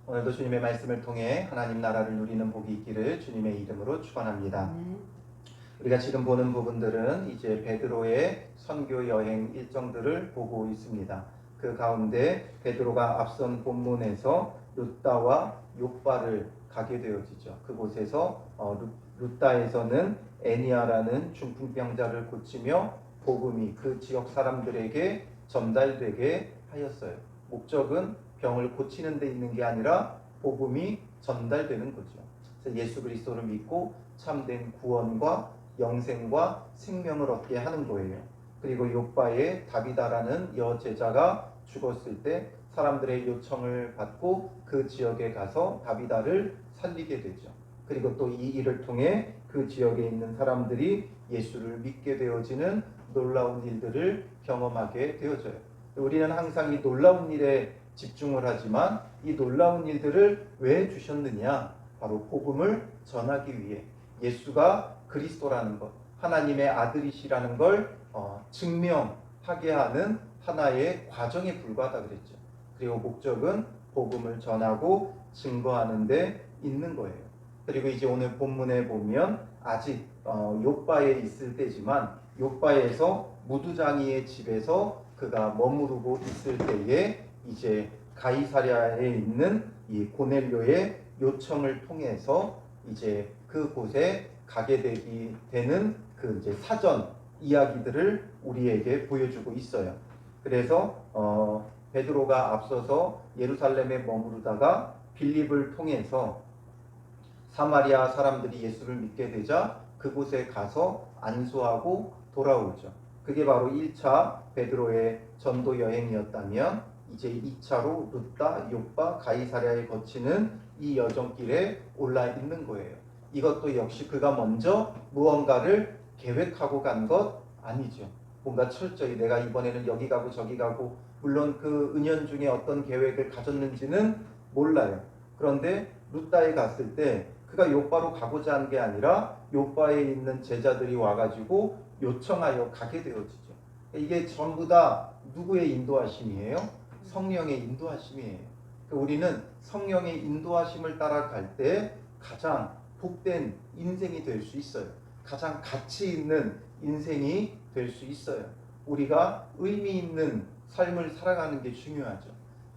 오늘도 주님의 말씀을 통해 하나님 나라를 누리는 복이 있기를 주님의 이름으로 축원합니다. 우리가 지금 보는 부분들은 이제 베드로의 선교 여행 일정들을 보고 있습니다. 그 가운데 베드로가 앞선 본문에서 룻다와 욥바를 가게 되어지죠. 그곳에서 룻다에서는 애니아라는 중풍병자를 고치며 복음이 그 지역 사람들에게 전달되게 하였어요. 목적은 병을 고치는 데 있는 게 아니라 복음이 전달되는 거죠. 그래서 예수 그리스도를 믿고 참된 구원과 영생과 생명을 얻게 하는 거예요. 그리고 욥바의 다비다라는 여제자가 죽었을 때 사람들의 요청을 받고 그 지역에 가서 다비다를 살리게 되죠. 그리고 또 이 일을 통해 그 지역에 있는 사람들이 예수를 믿게 되어지는 놀라운 일들을 경험하게 되어져요. 우리는 항상 이 놀라운 일에 집중을 하지만 이 놀라운 일들을 왜 주셨느냐? 바로 복음을 전하기 위해, 예수가 그리스도라는 것, 하나님의 아들이시라는 걸 증명하게 하는 하나의 과정에 불과하다 그랬죠. 그리고 목적은 복음을 전하고 증거하는 데 있는 거예요. 그리고 이제 오늘 본문에 보면 아직 욥바에 있을 때지만 욥바에서 무두장이의 집에서 그가 머무르고 있을 때에 이제 가이사랴에 있는 이 고넬료의 요청을 통해서 이제 그곳에 가게 되는 그 이제 사전 이야기들을 우리에게 보여주고 있어요. 그래서 베드로가 앞서서 예루살렘에 머무르다가 빌립을 통해서 사마리아 사람들이 예수를 믿게 되자 그곳에 가서 안수하고 돌아오죠. 그게 바로 1차 베드로의 전도 여행이었다면 이제 2차로 룻다, 욥바, 가이사랴에 거치는 이 여정길에 올라 있는 거예요. 이것도 역시 그가 먼저 무언가를 계획하고 간 것 아니죠. 뭔가 철저히 내가 이번에는 여기 가고 저기 가고, 물론 그 은연중에 어떤 계획을 가졌는지는 몰라요. 그런데 룻다에 갔을 때 그가 욥바로 가고자 한 게 아니라 욥바에 있는 제자들이 와가지고 요청하여 가게 되어지죠. 이게 전부 다 누구의 인도하심이에요? 성령의 인도하심이에요. 우리는 성령의 인도하심을 따라갈 때 가장 복된 인생이 될 수 있어요. 가장 가치 있는 인생이 될 수 있어요. 우리가 의미 있는 삶을 살아가는 게 중요하죠.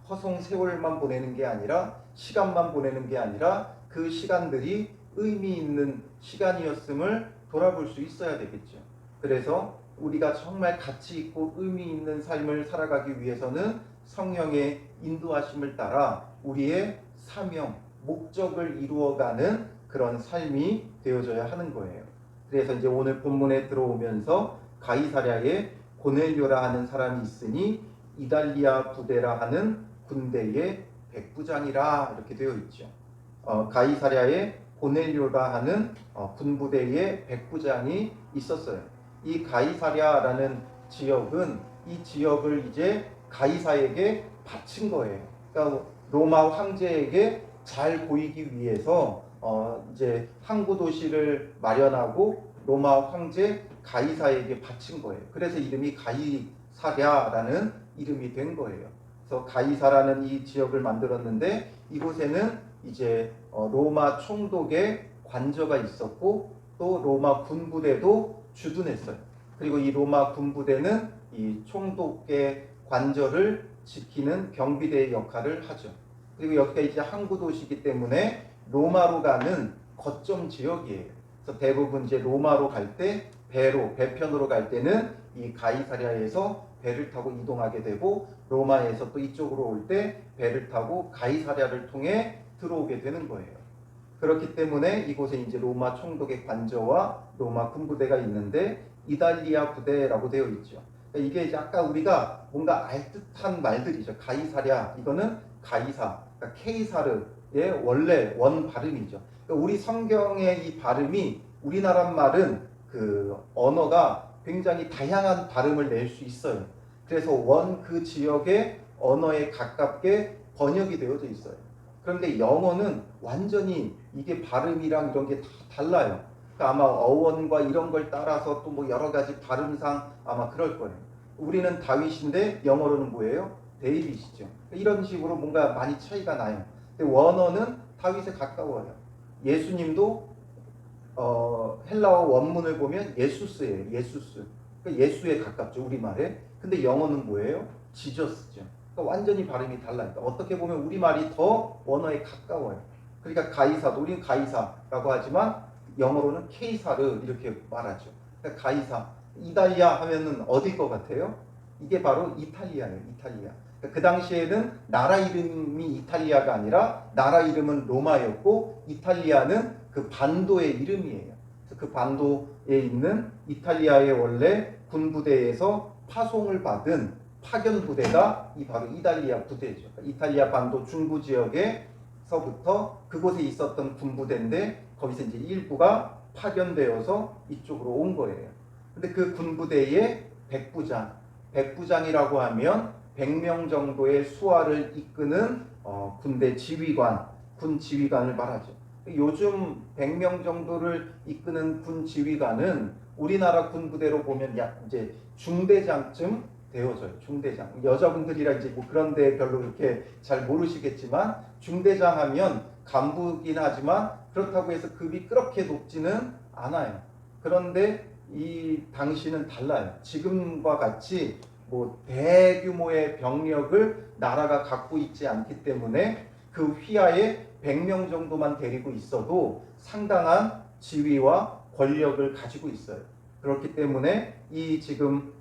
허송 세월만 보내는 게 아니라, 시간만 보내는 게 아니라 그 시간들이 의미 있는 시간이었음을 돌아볼 수 있어야 되겠죠. 그래서 우리가 정말 가치 있고 의미 있는 삶을 살아가기 위해서는 성령의 인도하심을 따라 우리의 사명, 목적을 이루어가는 그런 삶이 되어져야 하는 거예요. 그래서 이제 오늘 본문에 들어오면서 가이사랴에 고넬료라 하는 사람이 있으니 이달리아 부대라 하는 군대의 백부장이라 이렇게 되어 있죠. 가이사랴에 고넬료라 하는 군부대의 백부장이 있었어요. 이 가이사랴라는 지역은 이 지역을 이제 가이사에게 바친 거예요. 그러니까 로마 황제에게 잘 보이기 위해서 이제 항구 도시를 마련하고 로마 황제 가이사에게 바친 거예요. 그래서 이름이 가이사랴라는 이름이 된 거예요. 그래서 가이사라는 이 지역을 만들었는데 이곳에는 이제 로마 총독의 관저가 있었고 또 로마 군부대도 주둔했어요. 그리고 이 로마 군부대는 이 총독의 관저를 지키는 경비대의 역할을 하죠. 그리고 여기가 이제 항구 도시이기 때문에 로마로 가는 거점 지역이에요. 그래서 대부분 이제 로마로 갈 때 배편으로 갈 때는 이 가이사랴에서 배를 타고 이동하게 되고, 로마에서 또 이쪽으로 올 때 배를 타고 가이사랴를 통해 들어오게 되는 거예요. 그렇기 때문에 이곳에 이제 로마 총독의 관저와 로마 군부대가 있는데 이달리아 부대라고 되어 있죠. 이게 이제 아까 우리가 뭔가 알듯한 말들이죠. 가이사랴, 이거는 가이사, 그러니까 케이사르의 원래 원 발음이죠. 그러니까 우리 성경의 이 발음이, 우리나라 말은 그 언어가 굉장히 다양한 발음을 낼 수 있어요. 그래서 원 그 지역의 언어에 가깝게 번역이 되어져 있어요. 그런데 영어는 완전히 이게 발음이랑 이런 게 다 달라요. 그러니까 아마 어원과 이런 걸 따라서 또 뭐 여러 가지 발음상 아마 그럴 거예요. 우리는 다윗인데 영어로는 뭐예요? 데이빗이죠. 이런 식으로 뭔가 많이 차이가 나요. 근데 원어는 다윗에 가까워요. 예수님도 헬라어 원문을 보면 예수스예요. 예수스. 그러니까 예수에 가깝죠. 우리말에. 근데 영어는 뭐예요? 지저스죠. 그러니까 완전히 발음이 달라요. 어떻게 보면 우리말이 더 원어에 가까워요. 그러니까 가이사도 우리는 가이사라고 하지만 영어로는 케이사르 이렇게 말하죠. 그러니까 가이사. 이달리아 하면은 어딜 것 같아요? 이게 바로 이탈리아예요. 이탈리아. 그러니까 그 당시에는 나라 이름이 이탈리아가 아니라 나라 이름은 로마였고 이탈리아는 그 반도의 이름이에요. 그래서 그 반도에 있는 이탈리아의 원래 군부대에서 파송을 받은 파견 부대가 이 바로 이탈리아 부대죠. 그러니까 이탈리아 반도 중부 지역에서부터 그곳에 있었던 군부대인데 거기서 이제 일부가 파견되어서 이쪽으로 온 거예요. 근데 그 군부대의 백부장이라고 하면 100명 정도의 수하를 이끄는 군대 지휘관, 군 지휘관을 말하죠. 요즘 100명 정도를 이끄는 군 지휘관은 우리나라 군부대로 보면 약 이제 중대장쯤 되어져요. 중대장. 여자분들이라 이제 뭐 그런데 별로 그렇게 잘 모르시겠지만 중대장 하면 간부긴 하지만 그렇다고 해서 급이 그렇게 높지는 않아요. 그런데 이 당시는 달라요. 지금과 같이 뭐 대규모의 병력을 나라가 갖고 있지 않기 때문에 그 휘하에 100명 정도만 데리고 있어도 상당한 지위와 권력을 가지고 있어요. 그렇기 때문에 이 지금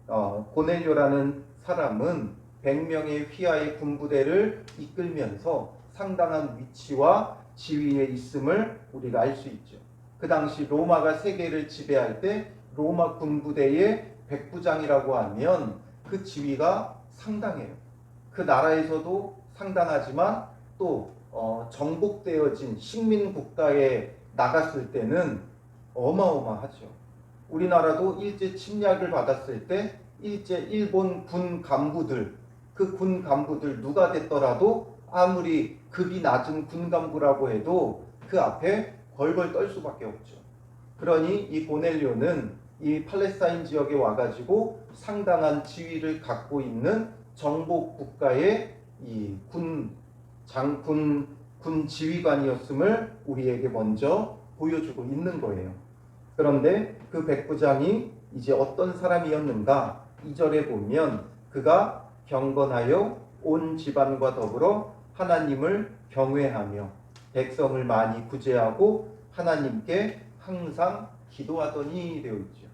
고넬료라는 사람은 100명의 휘하의 군부대를 이끌면서 상당한 위치와 지위에 있음을 우리가 알 수 있죠. 그 당시 로마가 세계를 지배할 때 로마 군부대의 백부장이라고 하면 그 지위가 상당해요. 그 나라에서도 상당하지만 또 정복되어진 식민국가에 나갔을 때는 어마어마하죠. 우리나라도 일제 침략을 받았을 때 일제 일본 군 간부들, 그 군 간부들 누가 됐더라도 아무리 급이 낮은 군 간부라고 해도 그 앞에 벌벌 떨 수밖에 없죠. 그러니 이 고넬료는 이 팔레스타인 지역에 와가지고 상당한 지위를 갖고 있는 정복 국가의 이 군 지휘관이었음을 우리에게 먼저 보여주고 있는 거예요. 그런데 그 백부장이 이제 어떤 사람이었는가? 2절에 보면 그가 경건하여 온 집안과 더불어 하나님을 경외하며 백성을 많이 구제하고 하나님께 항상 기도하더니 되어 있죠.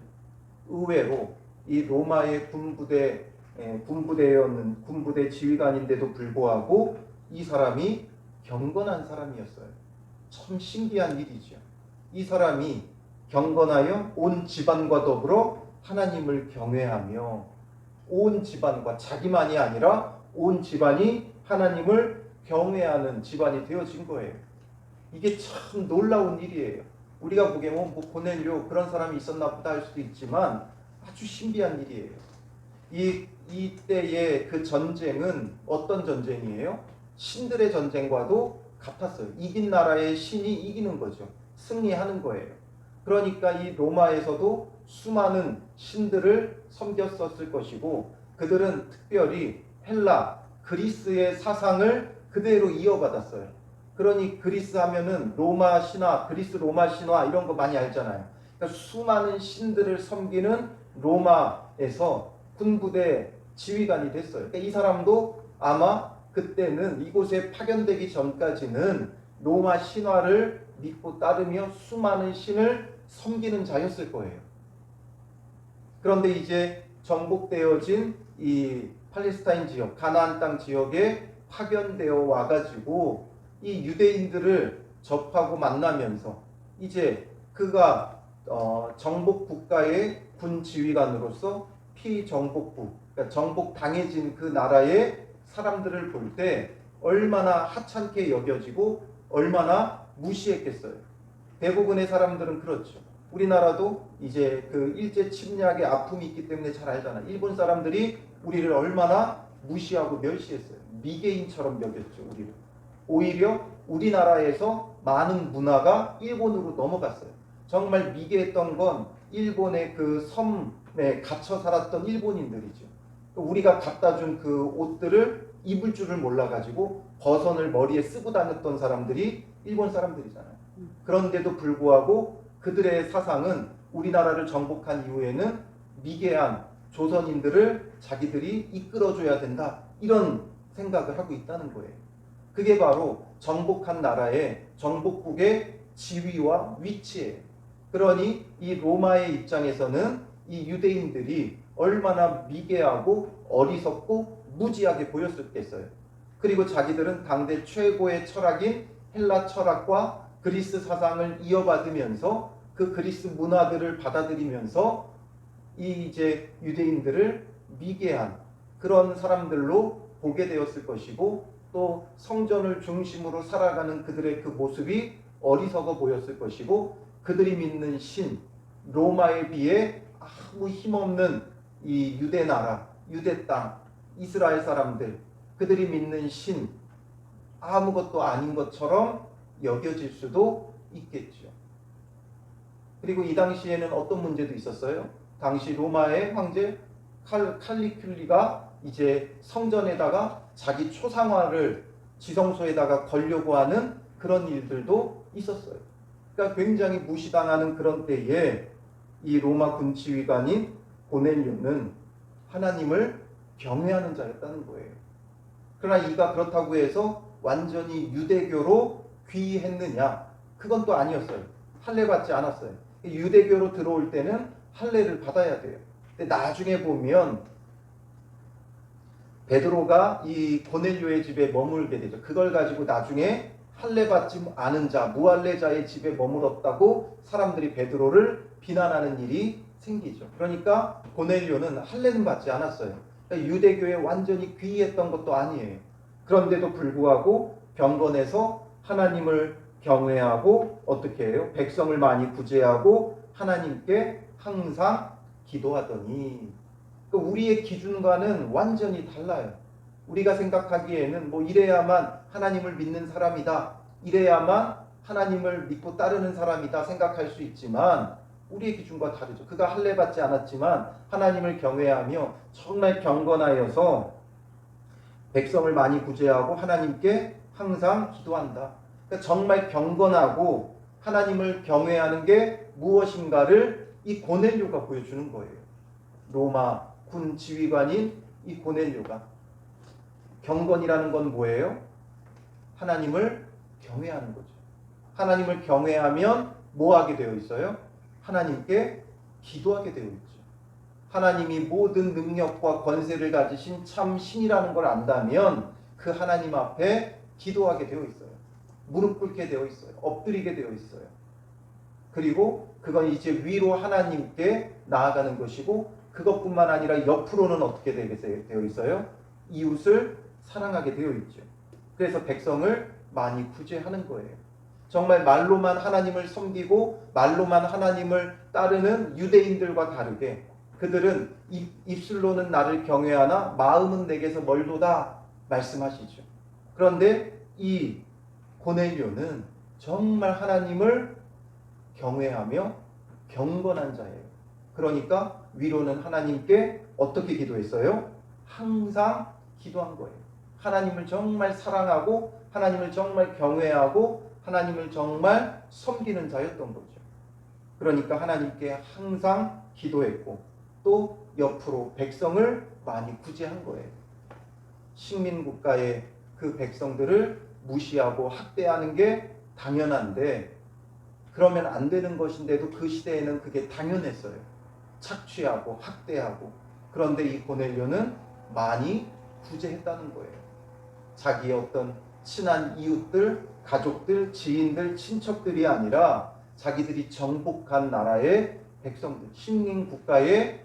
의외로 이 로마의 군부대 지휘관인데도 불구하고 이 사람이 경건한 사람이었어요. 참 신기한 일이죠. 이 사람이 경건하여 온 집안과 더불어 하나님을 경외하며 온 집안과 자기만이 아니라 온 집안이 하나님을 경외하는 집안이 되어진 거예요. 이게 참 놀라운 일이에요. 우리가 보기에는 뭐 고넬료 그런 사람이 있었나 보다 할 수도 있지만 아주 신비한 일이에요. 이때의 그 전쟁은 어떤 전쟁이에요? 신들의 전쟁과도 같았어요. 이긴 나라의 신이 이기는 거죠. 승리하는 거예요. 그러니까 이 로마에서도 수많은 신들을 섬겼었을 것이고 그들은 특별히 헬라, 그리스의 사상을 그대로 이어받았어요. 그러니 그리스 하면은 로마 신화, 그리스 로마 신화 이런 거 많이 알잖아요. 그러니까 수많은 신들을 섬기는 로마에서 군부대 지휘관이 됐어요. 그러니까 이 사람도 아마 그때는 이곳에 파견되기 전까지는 로마 신화를 믿고 따르며 수많은 신을 섬기는 자였을 거예요. 그런데 이제 정복되어진 이 팔레스타인 지역, 가나안 땅 지역에 파견되어 와가지고 이 유대인들을 접하고 만나면서 이제 그가 정복 국가의 군 지휘관으로서 피정복부, 그러니까 정복 당해진 그 나라의 사람들을 볼 때 얼마나 하찮게 여겨지고 얼마나 무시했겠어요. 대부분의 사람들은 그렇죠. 우리나라도 이제 그 일제 침략의 아픔이 있기 때문에 잘 알잖아. 일본 사람들이 우리를 얼마나 무시하고 멸시했어요. 미개인처럼 여겼죠, 우리를. 오히려 우리나라에서 많은 문화가 일본으로 넘어갔어요. 정말 미개했던 건 일본의 그 섬에 갇혀 살았던 일본인들이죠. 우리가 갖다 준 그 옷들을 입을 줄을 몰라가지고 버선을 머리에 쓰고 다녔던 사람들이 일본 사람들이잖아요. 그런데도 불구하고 그들의 사상은 우리나라를 정복한 이후에는 미개한 조선인들을 자기들이 이끌어줘야 된다, 이런 생각을 하고 있다는 거예요. 그게 바로 정복한 나라의 정복국의 지위와 위치예요. 그러니 이 로마의 입장에서는 이 유대인들이 얼마나 미개하고 어리석고 무지하게 보였었겠어요. 그리고 자기들은 당대 최고의 철학인 헬라 철학과 그리스 사상을 이어받으면서 그 그리스 문화들을 받아들이면서 이제 유대인들을 미개한 그런 사람들로 보게 되었을 것이고, 또 성전을 중심으로 살아가는 그들의 그 모습이 어리석어 보였을 것이고, 그들이 믿는 신 로마에 비해 아무 힘없는 이 유대 나라, 유대 땅, 이스라엘 사람들, 그들이 믿는 신 아무것도 아닌 것처럼 여겨질 수도 있겠죠. 그리고 이 당시에는 어떤 문제도 있었어요? 당시 로마의 황제 칼리큘리가 이제 성전에다가 자기 초상화를 지성소에다가 걸려고 하는 그런 일들도 있었어요. 그러니까 굉장히 무시당하는 그런 때에 이 로마 군치위관인 고넬료는 하나님을 경외하는 자였다는 거예요. 그러나 이가 그렇다고 해서 완전히 유대교로 귀의했느냐? 그건 또 아니었어요. 할례 받지 않았어요. 유대교로 들어올 때는 할례를 받아야 돼요. 근데 나중에 보면 베드로가 이 고넬료의 집에 머물게 되죠. 그걸 가지고 나중에 할례 받지 않은 자, 무할례자의 집에 머물었다고 사람들이 베드로를 비난하는 일이 생기죠. 그러니까 고넬료는 할례는 받지 않았어요. 그러니까 유대교에 완전히 귀의했던 것도 아니에요. 그런데도 불구하고 병건에서 하나님을 경외하고 어떻게 해요? 백성을 많이 구제하고 하나님께 항상 기도하더니, 그러니까 우리의 기준과는 완전히 달라요. 우리가 생각하기에는 뭐 이래야만 하나님을 믿는 사람이다, 이래야만 하나님을 믿고 따르는 사람이다 생각할 수 있지만 우리의 기준과 다르죠. 그가 할례 받지 않았지만 하나님을 경외하며 정말 경건하여서 백성을 많이 구제하고 하나님께 항상 기도한다. 그러니까 정말 경건하고 하나님을 경외하는 게 무엇인가를 이 고넬료가 보여주는 거예요. 로마 군 지휘관인 이 고넬료가. 경건이라는 건 뭐예요? 하나님을 경외하는 거죠. 하나님을 경외하면 뭐 하게 되어 있어요? 하나님께 기도하게 되어 있죠. 하나님이 모든 능력과 권세를 가지신 참 신이라는 걸 안다면 그 하나님 앞에 기도하게 되어 있어요. 무릎 꿇게 되어 있어요. 엎드리게 되어 있어요. 그리고 그건 이제 위로 하나님께 나아가는 것이고, 그것뿐만 아니라 옆으로는 어떻게 되어 있어요? 이웃을 사랑하게 되어 있죠. 그래서 백성을 많이 구제하는 거예요. 정말 말로만 하나님을 섬기고 말로만 하나님을 따르는 유대인들과 다르게 그들은 입술로는 나를 경외하나 마음은 내게서 멀도다 말씀하시죠. 그런데 이 고넬료는 정말 하나님을 경외하며 경건한 자예요. 그러니까 위로는 하나님께 어떻게 기도했어요? 항상 기도한 거예요. 하나님을 정말 사랑하고 하나님을 정말 경외하고 하나님을 정말 섬기는 자였던 거죠. 그러니까 하나님께 항상 기도했고 또 옆으로 백성을 많이 구제한 거예요. 식민국가의 그 백성들을 무시하고 학대하는 게 당연한데, 그러면 안 되는 것인데도 그 시대에는 그게 당연했어요. 착취하고 학대하고. 그런데 이 고넬료는 많이 구제했다는 거예요. 자기의 어떤 친한 이웃들, 가족들, 지인들, 친척들이 아니라 자기들이 정복한 나라의 백성들, 식민국가의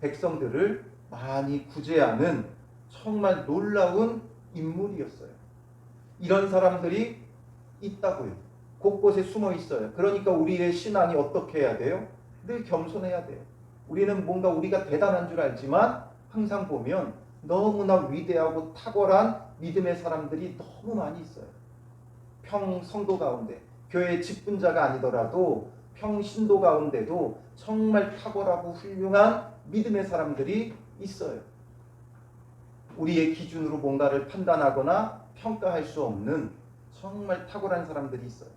백성들을 많이 구제하는 정말 놀라운 인물이었어요. 이런 사람들이 있다고요. 곳곳에 숨어 있어요. 그러니까 우리의 신앙이 어떻게 해야 돼요? 늘 겸손해야 돼요. 우리는 뭔가 우리가 대단한 줄 알지만 항상 보면 너무나 위대하고 탁월한 믿음의 사람들이 너무 많이 있어요. 평성도 가운데, 교회 직분자가 아니더라도 평신도 가운데도 정말 탁월하고 훌륭한 믿음의 사람들이 있어요. 우리의 기준으로 뭔가를 판단하거나 평가할 수 없는 정말 탁월한 사람들이 있어요.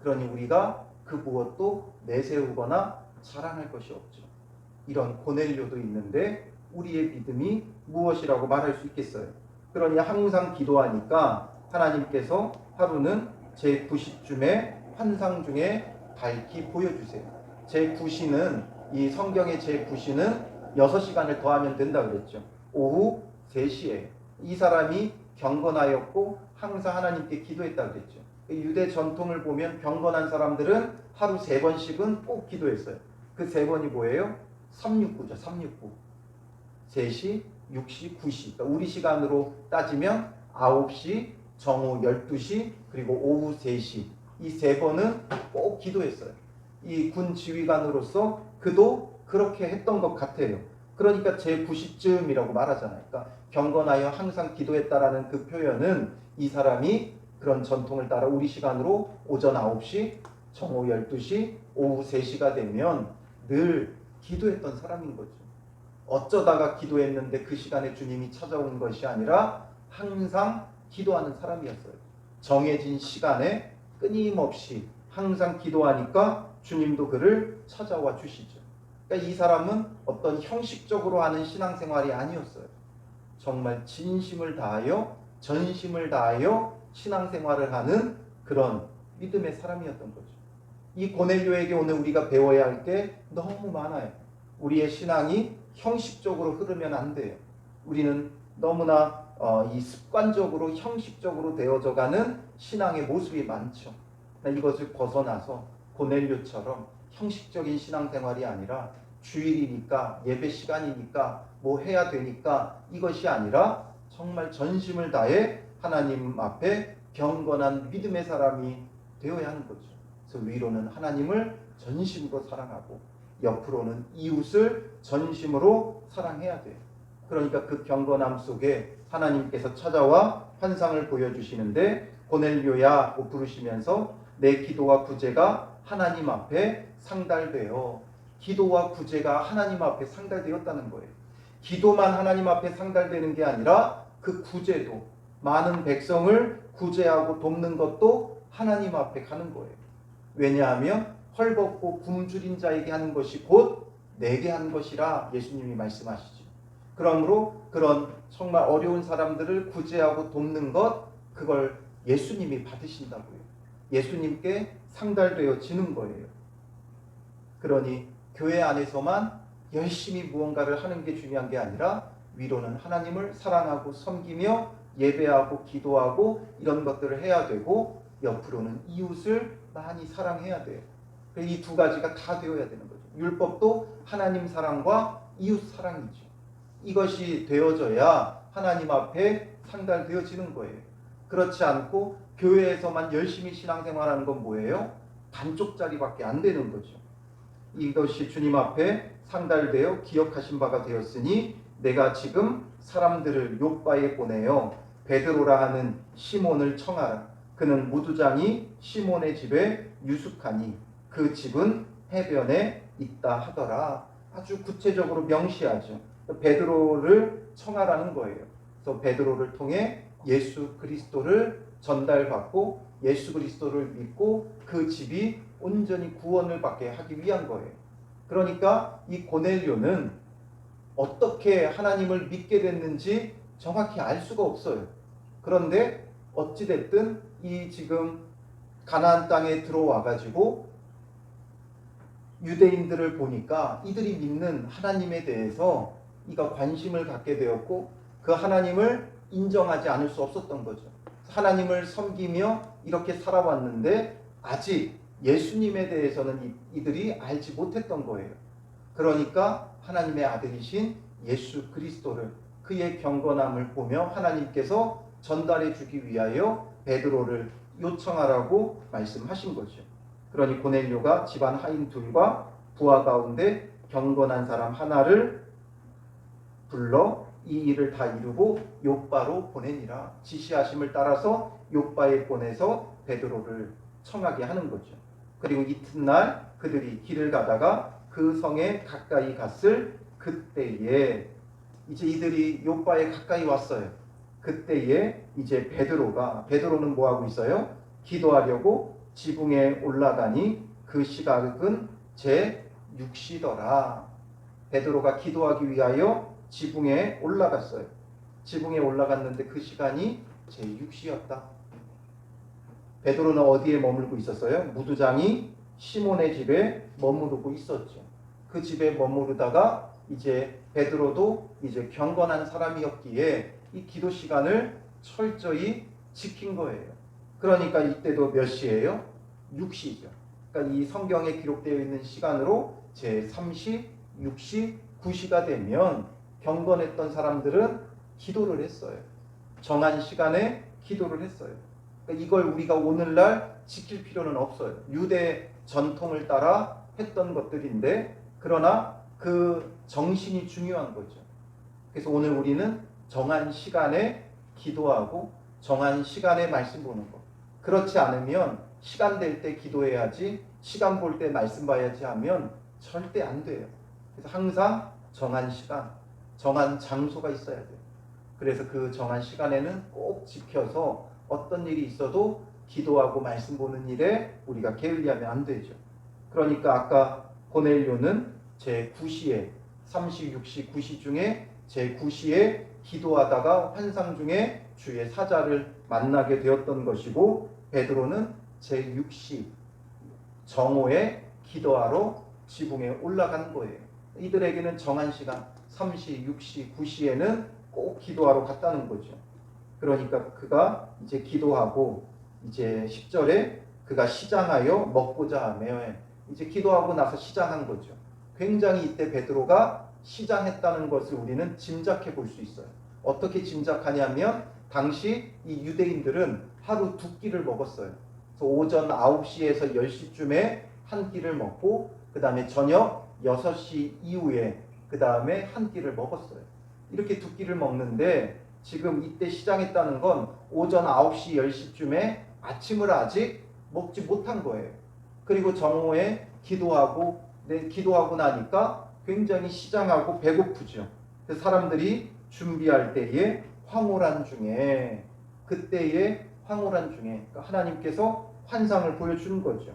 그러니 우리가 그 무엇도 내세우거나 자랑할 것이 없죠. 이런 고넬료도 있는데 우리의 믿음이 무엇이라고 말할 수 있겠어요? 그러니 항상 기도하니까 하나님께서 하루는 제 9시쯤에 환상 중에 밝히 보여주세요. 제 9시는 이 성경의 제 9시는 6시간을 더하면 된다 그랬죠. 오후 3시에 이 사람이 경건하였고 항상 하나님께 기도했다 그랬죠. 유대 전통을 보면 경건한 사람들은 하루 3번씩은 꼭 기도했어요. 그 3번이 뭐예요? 369죠. 369. 3시, 6시, 9시. 그러니까 우리 시간으로 따지면 9시, 정오 12시, 그리고 오후 3시. 이 3번은 꼭 기도했어요. 이 군 지휘관으로서 그도 그렇게 했던 것 같아요. 그러니까 제 9시쯤이라고 말하잖아요. 그러니까 경건하여 항상 기도했다라는 그 표현은 이 사람이 그런 전통을 따라 우리 시간으로 오전 9시, 정오 12시, 오후 3시가 되면 늘 기도했던 사람인 거죠. 어쩌다가 기도했는데 그 시간에 주님이 찾아온 것이 아니라 항상 기도하는 사람이었어요. 정해진 시간에 끊임없이 항상 기도하니까 주님도 그를 찾아와 주시죠. 그러니까 이 사람은 어떤 형식적으로 하는 신앙생활이 아니었어요. 정말 진심을 다하여 전심을 다하여 신앙생활을 하는 그런 믿음의 사람이었던 거죠. 이 고넬료에게 오늘 우리가 배워야 할 게 너무 많아요. 우리의 신앙이 형식적으로 흐르면 안 돼요. 우리는 너무나 이 습관적으로 형식적으로 되어져 가는 신앙의 모습이 많죠. 이것을 벗어나서 고넬료처럼 형식적인 신앙생활이 아니라 주일이니까 예배 시간이니까 뭐 해야 되니까 이것이 아니라 정말 전심을 다해 하나님 앞에 경건한 믿음의 사람이 되어야 하는 거죠. 그래서 위로는 하나님을 전심으로 사랑하고 옆으로는 이웃을 전심으로 사랑해야 돼요. 그러니까 그 경건함 속에 하나님께서 찾아와 환상을 보여주시는데 고넬료야고 부르시면서 내 기도와 구제가 하나님 앞에 상달되어, 기도와 구제가 하나님 앞에 상달되었다는 거예요. 기도만 하나님 앞에 상달되는 게 아니라 그 구제도, 많은 백성을 구제하고 돕는 것도 하나님 앞에 가는 거예요. 왜냐하면 헐벗고 굶주린 자에게 하는 것이 곧 내게 하는 것이라 예수님이 말씀하시죠. 그러므로 그런 정말 어려운 사람들을 구제하고 돕는 것, 그걸 예수님이 받으신다고요. 예수님께 상달되어지는 거예요. 그러니 교회 안에서만 열심히 무언가를 하는 게 중요한 게 아니라 위로는 하나님을 사랑하고 섬기며 예배하고 기도하고 이런 것들을 해야 되고 옆으로는 이웃을 많이 사랑해야 돼요. 이 두 가지가 다 되어야 되는 거죠. 율법도 하나님 사랑과 이웃 사랑이죠. 이것이 되어져야 하나님 앞에 상달되어지는 거예요. 그렇지 않고 교회에서만 열심히 신앙생활하는 건 뭐예요? 반쪽짜리밖에 안 되는 거죠. 이것이 주님 앞에 상달되어 기억하신 바가 되었으니 내가 지금 사람들을 욥바에 보내어 베드로라 하는 시몬을 청하라. 그는 무두장이 시몬의 집에 유숙하니 그 집은 해변에 있다 하더라. 아주 구체적으로 명시하죠. 베드로를 청하라는 거예요. 그래서 베드로를 통해 예수 그리스도를 전달받고 예수 그리스도를 믿고 그 집이 온전히 구원을 받게 하기 위한 거예요. 그러니까 이 고넬료는 어떻게 하나님을 믿게 됐는지 정확히 알 수가 없어요. 그런데 어찌됐든 이 지금 가나안 땅에 들어와 가지고 유대인들을 보니까 이들이 믿는 하나님에 대해서 이가 관심을 갖게 되었고 그 하나님을 인정하지 않을 수 없었던 거죠. 하나님을 섬기며 이렇게 살아왔는데 아직 예수님에 대해서는 이들이 알지 못했던 거예요. 그러니까 하나님의 아들이신 예수 그리스도를, 그의 경건함을 보며 하나님께서 전달해 주기 위하여 베드로를 요청하라고 말씀하신 거죠. 그러니 고넬료가 집안 하인 둘과 부하 가운데 경건한 사람 하나를 불러 이 일을 다 이루고 욥바로 보내니라. 지시하심을 따라서 욥바에 보내서 베드로를 청하게 하는 거죠. 그리고 이튿날 그들이 길을 가다가 그 성에 가까이 갔을 그때에 이제 이들이 요바에 가까이 왔어요. 그때에 이제 베드로는 뭐 하고 있어요? 기도하려고 지붕에 올라가니 그 시각은 제 6시더라. 베드로가 기도하기 위하여 지붕에 올라갔어요. 지붕에 올라갔는데 그 시간이 제 6시였다. 베드로는 어디에 머물고 있었어요? 무두장이 시몬의 집에 머무르고 있었죠. 그 집에 머무르다가 이제 베드로도 이제 경건한 사람이었기에 이 기도 시간을 철저히 지킨 거예요. 그러니까 이때도 몇 시예요? 6시죠. 그러니까 이 성경에 기록되어 있는 시간으로 제 3시, 6시, 9시가 되면 경건했던 사람들은 기도를 했어요. 정한 시간에 기도를 했어요. 그러니까 이걸 우리가 오늘날 지킬 필요는 없어요. 유대 전통을 따라 했던 것들인데 그러나 그 정신이 중요한 거죠. 그래서 오늘 우리는 정한 시간에 기도하고 정한 시간에 말씀 보는 거. 그렇지 않으면 시간 될 때 기도해야지 시간 볼 때 말씀 봐야지 하면 절대 안 돼요. 그래서 항상 정한 시간, 정한 장소가 있어야 돼요. 그래서 그 정한 시간에는 꼭 지켜서 어떤 일이 있어도 기도하고 말씀 보는 일에 우리가 게을리하면 안 되죠. 그러니까 아까 고넬료는 제 9시에 3시, 6시, 9시 중에 제 9시에 기도하다가 환상 중에 주의 사자를 만나게 되었던 것이고 베드로는 제 6시 정오에 기도하러 지붕에 올라간 거예요. 이들에게는 정한 시간 3시, 6시, 9시에는 꼭 기도하러 갔다는 거죠. 그러니까 그가 이제 기도하고 이제 10절에 그가 시장하여 먹고자 하며 이제 기도하고 나서 시장한 거죠. 굉장히 이때 베드로가 시장했다는 것을 우리는 짐작해 볼 수 있어요. 어떻게 짐작하냐면 당시 이 유대인들은 하루 두 끼를 먹었어요. 그래서 오전 9시에서 10시쯤에 한 끼를 먹고 그 다음에 저녁 6시 이후에 그 다음에 한 끼를 먹었어요. 이렇게 두 끼를 먹는데 지금 이때 시장했다는 건 오전 9시 10시쯤에 아침을 아직 먹지 못한 거예요. 그리고 정오에 기도하고 나니까 굉장히 시장하고 배고프죠. 그래서 사람들이 준비할 때에 황홀한 중에 그때의 황홀한 중에 그러니까 하나님께서 환상을 보여주는 거죠.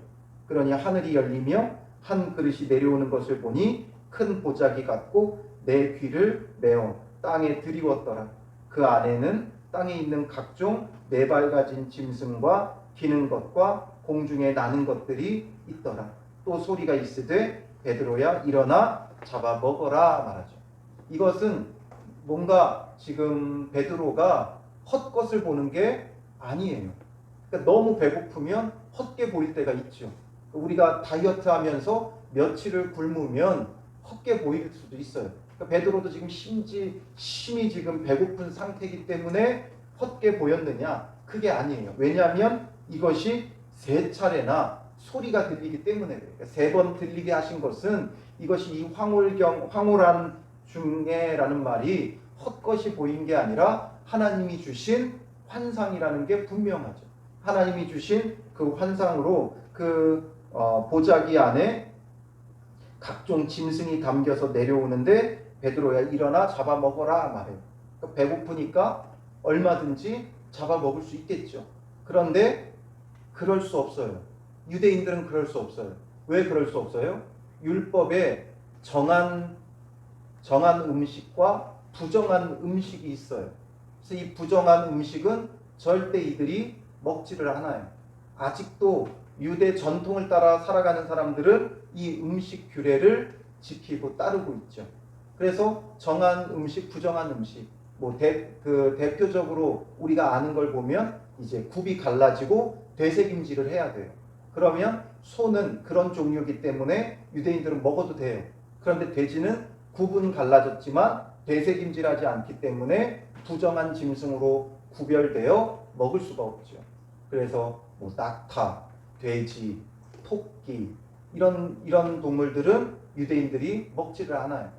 그러니 하늘이 열리며 한 그릇이 내려오는 것을 보니 큰 보자기 같고 내 귀를 메어 땅에 들이웠더라. 그 안에는 땅에 있는 각종 네 발 가진 짐승과 기는 것과 공중에 나는 것들이 있더라. 또 소리가 있으되 베드로야 일어나 잡아 먹어라 말하죠. 이것은 뭔가 지금 베드로가 헛것을 보는 게 아니에요. 그러니까 너무 배고프면 헛게 보일 때가 있죠. 우리가 다이어트 하면서 며칠을 굶으면 헛게 보일 수도 있어요. 그러니까 베드로도 지금 심히 지금 배고픈 상태이기 때문에 헛게 보였느냐? 그게 아니에요. 왜냐하면 이것이 세 차례나 소리가 들리기 때문에 그래요. 세 번 들리게 하신 것은 이것이 이 황홀한 중에라는 말이 헛것이 보인 게 아니라 하나님이 주신 환상이라는 게 분명하죠. 하나님이 주신 그 환상으로 그 보자기 안에 각종 짐승이 담겨서 내려오는데 베드로야 일어나 잡아먹어라 말해요. 그러니까 배고프니까 얼마든지 잡아먹을 수 있겠죠. 그런데 그럴 수 없어요. 유대인들은 그럴 수 없어요. 왜 그럴 수 없어요? 율법에 정한 음식과 부정한 음식이 있어요. 그래서 이 부정한 음식은 절대 이들이 먹지를 않아요. 아직도 유대 전통을 따라 살아가는 사람들은 이 음식 규례를 지키고 따르고 있죠. 그래서 정한 음식, 부정한 음식, 대표적으로 우리가 아는 걸 보면 이제 굽이 갈라지고 되새김질을 해야 돼요. 그러면 소는 그런 종류이기 때문에 유대인들은 먹어도 돼요. 그런데 돼지는 굽은 갈라졌지만 되새김질하지 않기 때문에 부정한 짐승으로 구별되어 먹을 수가 없죠. 그래서 낙타, 돼지, 토끼 이런 동물들은 유대인들이 먹지를 않아요.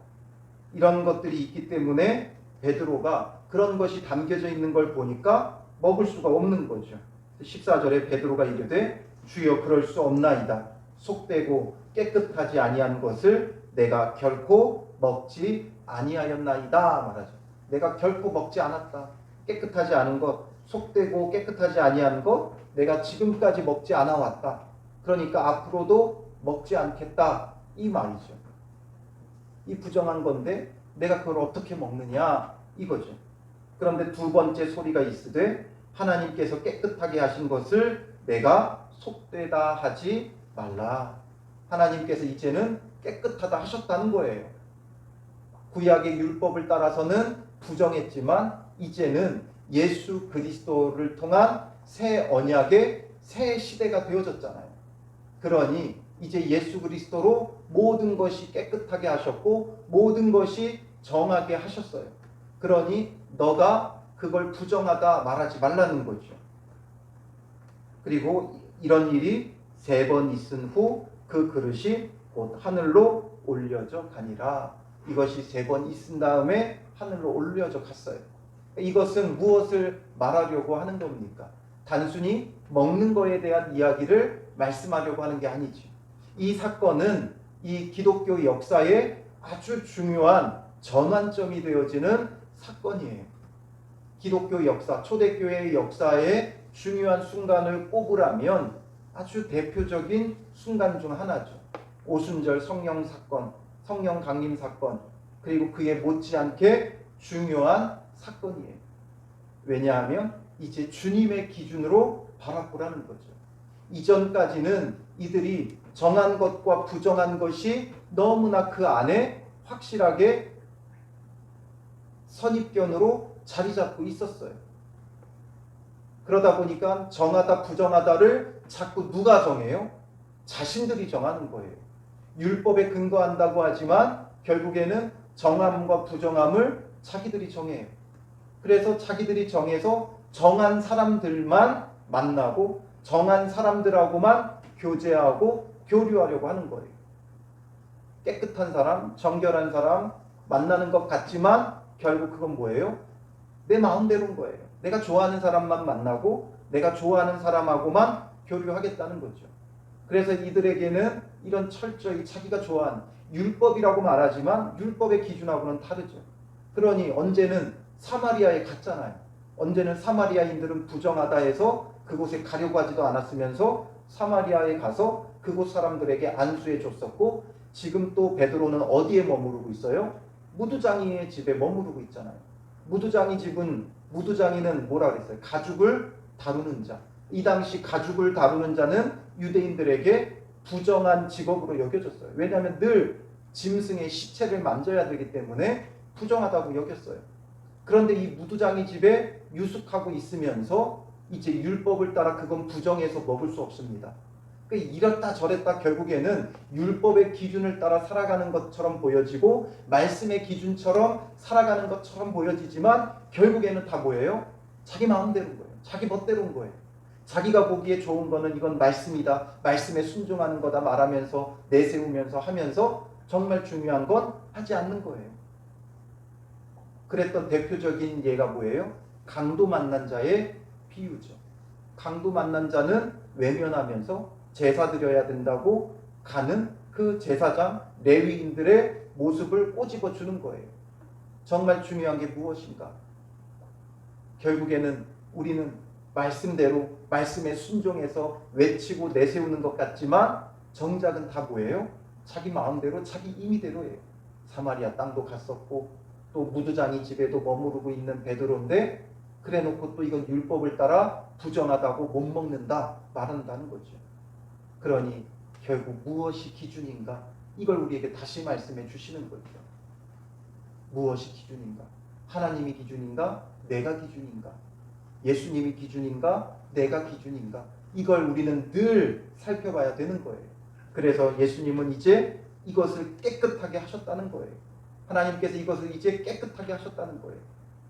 이런 것들이 있기 때문에 베드로가 그런 것이 담겨져 있는 걸 보니까 먹을 수가 없는 거죠. 14절에 베드로가 이르되 주여 그럴 수 없나이다. 속되고 깨끗하지 아니한 것을 내가 결코 먹지 아니하였나이다 말하죠. 내가 결코 먹지 않았다. 깨끗하지 않은 것, 속되고 깨끗하지 아니한 것 내가 지금까지 먹지 않아 왔다. 그러니까 앞으로도 먹지 않겠다 이 말이죠. 이 부정한 건데 내가 그걸 어떻게 먹느냐 이거죠. 그런데 두 번째 소리가 있으되 하나님께서 깨끗하게 하신 것을 내가 속되다 하지 말라. 하나님께서 이제는 깨끗하다 하셨다는 거예요. 구약의 율법을 따라서는 부정했지만 이제는 예수 그리스도를 통한 새 언약의 새 시대가 되어졌잖아요. 그러니 이제 예수 그리스도로 모든 것이 깨끗하게 하셨고 모든 것이 정하게 하셨어요. 그러니 너가 그걸 부정하다 말하지 말라는 거죠. 그리고 이런 일이 3번 있은 후 그 그릇이 곧 하늘로 올려져 가니라. 이것이 3번 있은 다음에 하늘로 올려져 갔어요. 이것은 무엇을 말하려고 하는 겁니까? 단순히 먹는 거에 대한 이야기를 말씀하려고 하는 게 아니지. 이 사건은 이 기독교 역사에 아주 중요한 전환점이 되어지는 사건이에요. 기독교 역사, 초대교회의 역사에 중요한 순간을 꼽으라면 아주 대표적인 순간 중 하나죠. 오순절 성령 사건, 성령 강림 사건, 그리고 그에 못지않게 중요한 사건이에요. 왜냐하면 이제 주님의 기준으로 바라보라는 거죠. 이전까지는 이들이 정한 것과 부정한 것이 너무나 그 안에 확실하게 선입견으로 자리 잡고 있었어요. 그러다 보니까 정하다 부정하다를 자꾸 누가 정해요? 자신들이 정하는 거예요. 율법에 근거한다고 하지만 결국에는 정함과 부정함을 자기들이 정해요. 그래서 자기들이 정해서 정한 사람들만 만나고 정한 사람들하고만 교제하고 교류하려고 하는 거예요. 깨끗한 사람, 정결한 사람 만나는 것 같지만 결국 그건 뭐예요? 내 마음대로인 거예요. 내가 좋아하는 사람만 만나고 내가 좋아하는 사람하고만 교류하겠다는 거죠. 그래서 이들에게는 이런 철저히 자기가 좋아하는 율법이라고 말하지만 율법의 기준하고는 다르죠. 그러니 언제는 사마리아에 갔잖아요. 언제는 사마리아인들은 부정하다 해서 그곳에 가려고 하지도 않았으면서 사마리아에 가서 그곳 사람들에게 안수해 줬었고 지금 또 베드로는 어디에 머무르고 있어요? 무두장이의 집에 머무르고 있잖아요. 무두장이는 뭐라 그랬어요? 가죽을 다루는 자. 이 당시 가죽을 다루는 자는 유대인들에게 부정한 직업으로 여겨졌어요. 왜냐하면 늘 짐승의 시체를 만져야 되기 때문에 부정하다고 여겼어요. 그런데 이 무두장이 집에 유숙하고 있으면서 이제 율법을 따라 그건 부정해서 먹을 수 없습니다. 이랬다 저랬다 결국에는 율법의 기준을 따라 살아가는 것처럼 보여지고 말씀의 기준처럼 살아가는 것처럼 보여지지만 결국에는 다 뭐예요? 자기 마음대로인 거예요. 자기 멋대로인 거예요. 자기가 보기에 좋은 거는 이건 말씀이다. 말씀에 순종하는 거다 말하면서 내세우면서 하면서 정말 중요한 건 하지 않는 거예요. 그랬던 대표적인 예가 뭐예요? 강도 만난 자의 비유죠. 강도 만난 자는 외면하면서 제사 드려야 된다고 가는 그 제사장 레위인들의 모습을 꼬집어 주는 거예요. 정말 중요한 게 무엇인가? 결국에는 우리는 말씀대로 말씀에 순종해서 외치고 내세우는 것 같지만 정작은 다 뭐예요? 자기 마음대로 자기 임의대로예요. 사마리아 땅도 갔었고 또 무두장이 집에도 머무르고 있는 베드로인데 그래놓고 또 이건 율법을 따라 부정하다고 못 먹는다 말한다는 거죠. 그러니 결국 무엇이 기준인가? 이걸 우리에게 다시 말씀해 주시는 거죠. 무엇이 기준인가? 하나님이 기준인가? 내가 기준인가? 예수님이 기준인가? 내가 기준인가? 이걸 우리는 늘 살펴봐야 되는 거예요. 그래서 예수님은 이제 이것을 깨끗하게 하셨다는 거예요. 하나님께서 이것을 이제 깨끗하게 하셨다는 거예요.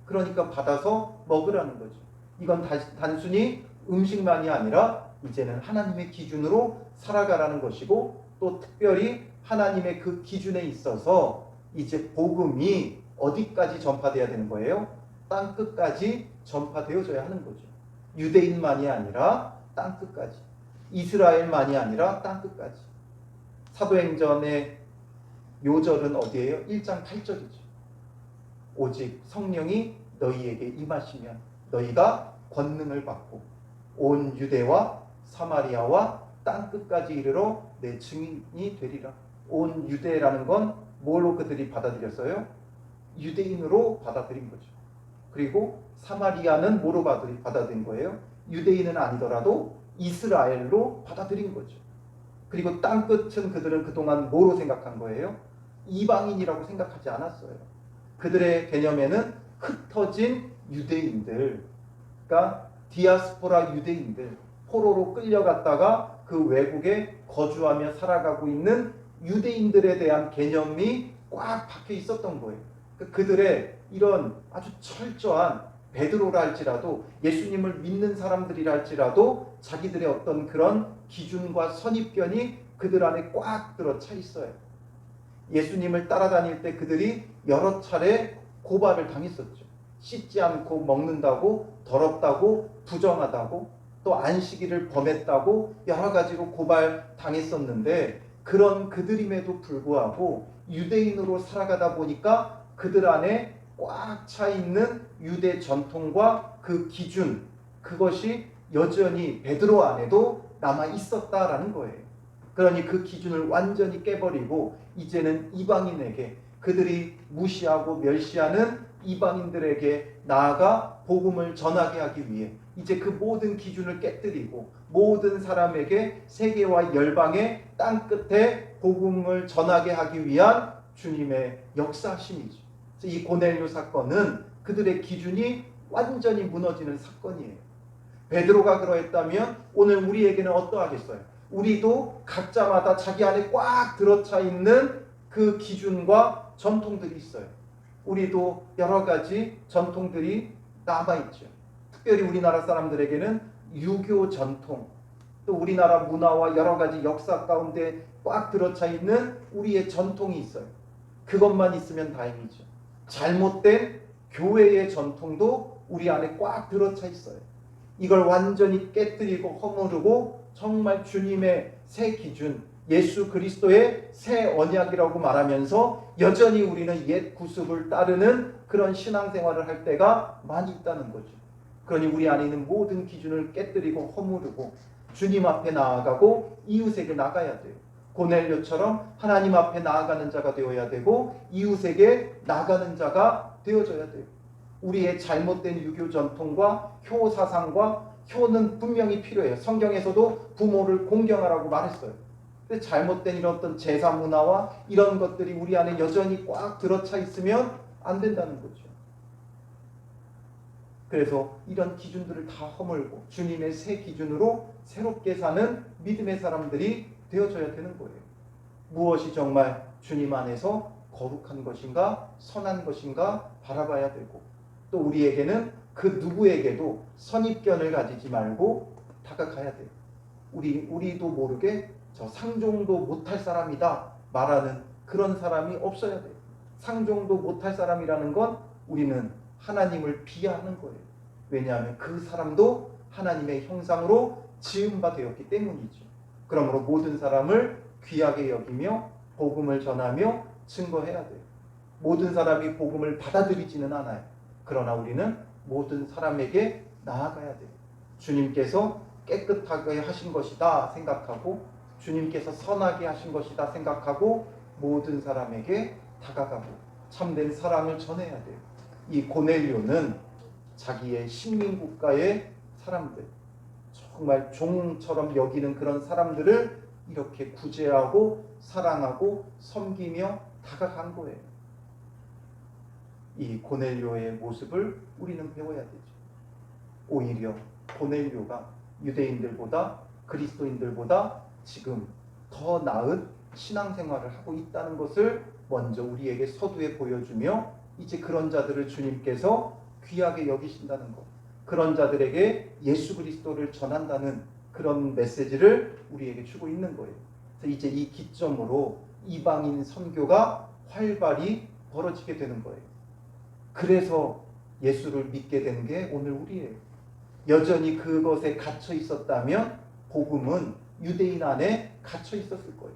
그러니까 받아서 먹으라는 거죠. 이건 단순히 음식만이 아니라 이제는 하나님의 기준으로 살아가라는 것이고 또 특별히 하나님의 그 기준에 있어서 이제 복음이 어디까지 전파돼야 되는 거예요? 땅 끝까지 전파되어져야 하는 거죠. 유대인만이 아니라 땅 끝까지, 이스라엘만이 아니라 땅 끝까지. 사도행전의 요절은 어디예요? 1장 8절이죠. 오직 성령이 너희에게 임하시면 너희가 권능을 받고 온 유대와 사마리아와 땅끝까지 이르러 내 증인이 되리라. 온 유대라는 건 뭘로 그들이 받아들였어요? 유대인으로 받아들인 거죠. 그리고 사마리아는 뭐로 받아들인 거예요? 유대인은 아니더라도 이스라엘로 받아들인 거죠. 그리고 땅끝은 그들은 그동안 뭐로 생각한 거예요? 이방인이라고 생각하지 않았어요. 그들의 개념에는 흩어진 유대인들, 그러니까 디아스포라 유대인들, 포로로 끌려갔다가 그 외국에 거주하며 살아가고 있는 유대인들에 대한 개념이 꽉 박혀 있었던 거예요. 그들의 이런 아주 철저한 베드로라 할지라도 예수님을 믿는 사람들이라 할지라도 자기들의 어떤 그런 기준과 선입견이 그들 안에 꽉 들어차 있어요. 예수님을 따라다닐 때 그들이 여러 차례 고발을 당했었죠. 씻지 않고 먹는다고, 더럽다고, 부정하다고, 또 안식일을 범했다고 여러 가지로 고발 당했었는데, 그런 그들임에도 불구하고 유대인으로 살아가다 보니까 그들 안에 꽉 차 있는 유대 전통과 그 기준, 그것이 여전히 베드로 안에도 남아 있었다라는 거예요. 그러니 그 기준을 완전히 깨버리고 이제는 이방인에게, 그들이 무시하고 멸시하는 이방인들에게 나아가 복음을 전하게 하기 위해 이제 그 모든 기준을 깨뜨리고 모든 사람에게 세계와 열방의 땅끝에 복음을 전하게 하기 위한 주님의 역사심이죠. 이 고넬료 사건은 그들의 기준이 완전히 무너지는 사건이에요. 베드로가 그러했다면 오늘 우리에게는 어떠하겠어요? 우리도 각자마다 자기 안에 꽉 들어차 있는 그 기준과 전통들이 있어요. 우리도 여러 가지 전통들이 남아있죠. 특별히 우리나라 사람들에게는 유교 전통, 또 우리나라 문화와 여러 가지 역사 가운데 꽉 들어차 있는 우리의 전통이 있어요. 그것만 있으면 다행이죠. 잘못된 교회의 전통도 우리 안에 꽉 들어차 있어요. 이걸 완전히 깨뜨리고 허무르고 정말 주님의 새 기준, 예수 그리스도의 새 언약이라고 말하면서 여전히 우리는 옛 구습을 따르는 그런 신앙생활을 할 때가 많이 있다는 거죠. 그러니 우리 안에 있는 모든 기준을 깨뜨리고 허무르고 주님 앞에 나아가고 이웃에게 나가야 돼요. 고넬료처럼 하나님 앞에 나아가는 자가 되어야 되고 이웃에게 나가는 자가 되어져야 돼요. 우리의 잘못된 유교 전통과 효 사상과 효는 분명히 필요해요. 성경에서도 부모를 공경하라고 말했어요. 근데 잘못된 이런 어떤 제사 문화와 이런 것들이 우리 안에 여전히 꽉 들어차 있으면 안 된다는 거죠. 그래서 이런 기준들을 다 허물고 주님의 새 기준으로 새롭게 사는 믿음의 사람들이 되어져야 되는 거예요. 무엇이 정말 주님 안에서 거룩한 것인가 선한 것인가 바라봐야 되고, 또 우리에게는 그 누구에게도 선입견을 가지지 말고 다가가야 돼요. 우리도 모르게 저 상종도 못할 사람이다 말하는 그런 사람이 없어야 돼요. 상종도 못할 사람이라는 건 우리는 하나님을 비하하는 거예요. 왜냐하면 그 사람도 하나님의 형상으로 지음바 되었기 때문이죠. 그러므로 모든 사람을 귀하게 여기며 복음을 전하며 증거해야 돼요. 모든 사람이 복음을 받아들이지는 않아요. 그러나 우리는 모든 사람에게 나아가야 돼요. 주님께서 깨끗하게 하신 것이다 생각하고, 주님께서 선하게 하신 것이다 생각하고 모든 사람에게 다가가고 참된 사랑을 전해야 돼요. 이 고넬료는 자기의 식민국가의 사람들, 정말 종처럼 여기는 그런 사람들을 이렇게 구제하고 사랑하고 섬기며 다가간 거예요. 이 고넬료의 모습을 우리는 배워야 되죠. 오히려 고넬료가 유대인들보다 그리스도인들보다 지금 더 나은 신앙생활을 하고 있다는 것을 먼저 우리에게 서두에 보여주며 이제 그런 자들을 주님께서 귀하게 여기신다는 것, 그런 자들에게 예수 그리스도를 전한다는 그런 메시지를 우리에게 주고 있는 거예요. 그래서 이제 이 기점으로 이방인 선교가 활발히 벌어지게 되는 거예요. 그래서 예수를 믿게 된 게 오늘 우리예요. 여전히 그것에 갇혀 있었다면 복음은 유대인 안에 갇혀 있었을 거예요.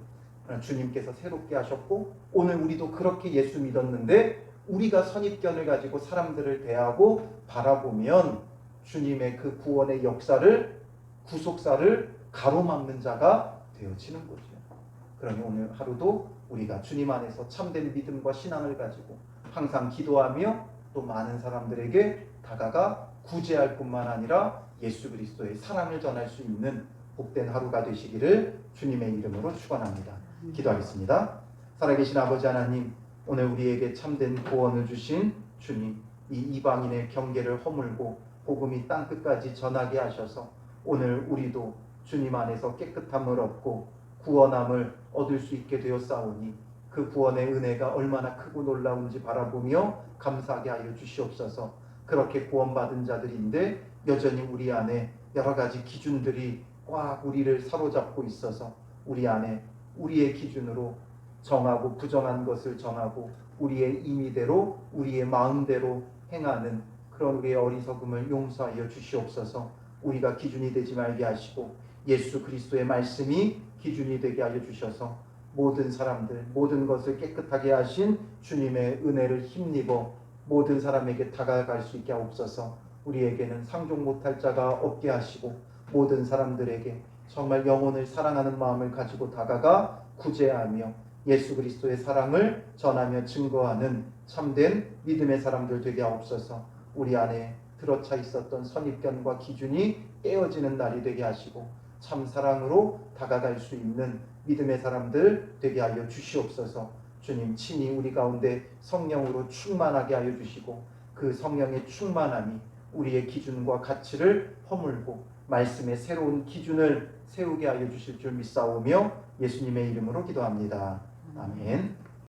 주님께서 새롭게 하셨고 오늘 우리도 그렇게 예수 믿었는데 우리가 선입견을 가지고 사람들을 대하고 바라보면 주님의 그 구원의 역사를, 구속사를 가로막는 자가 되어지는 거죠. 그러니 오늘 하루도 우리가 주님 안에서 참된 믿음과 신앙을 가지고 항상 기도하며 또 많은 사람들에게 다가가 구제할 뿐만 아니라 예수 그리스도의 사랑을 전할 수 있는 복된 하루가 되시기를 주님의 이름으로 축원합니다. 기도하겠습니다. 살아계신 아버지 하나님, 오늘 우리에게 참된 구원을 주신 주님, 이 이방인의 경계를 허물고 복음이 땅끝까지 전하게 하셔서 오늘 우리도 주님 안에서 깨끗함을 얻고 구원함을 얻을 수 있게 되었사오니 그 구원의 은혜가 얼마나 크고 놀라운지 바라보며 감사하게 하여 주시옵소서. 그렇게 구원받은 자들인데 여전히 우리 안에 여러 가지 기준들이 꽉 우리를 사로잡고 있어서 우리 안에 우리의 기준으로 정하고 부정한 것을 정하고 우리의 임의대로 우리의 마음대로 행하는 그런 우리의 어리석음을 용서하여 주시옵소서. 우리가 기준이 되지 말게 하시고 예수 그리스도의 말씀이 기준이 되게 하여 주셔서 모든 사람들, 모든 것을 깨끗하게 하신 주님의 은혜를 힘입어 모든 사람에게 다가갈 수 있게 하옵소서. 우리에게는 상종 못할 자가 없게 하시고 모든 사람들에게 정말 영혼을 사랑하는 마음을 가지고 다가가 구제하며 예수 그리스도의 사랑을 전하며 증거하는 참된 믿음의 사람들 되게 하옵소서. 우리 안에 들어차 있었던 선입견과 기준이 깨어지는 날이 되게 하시고 참 사랑으로 다가갈 수 있는 믿음의 사람들 되게 하여 주시옵소서. 주님 친히 우리 가운데 성령으로 충만하게 하여 주시고 그 성령의 충만함이 우리의 기준과 가치를 허물고 말씀의 새로운 기준을 세우게 하여 주실 줄 믿사오며 예수님의 이름으로 기도합니다. 아멘.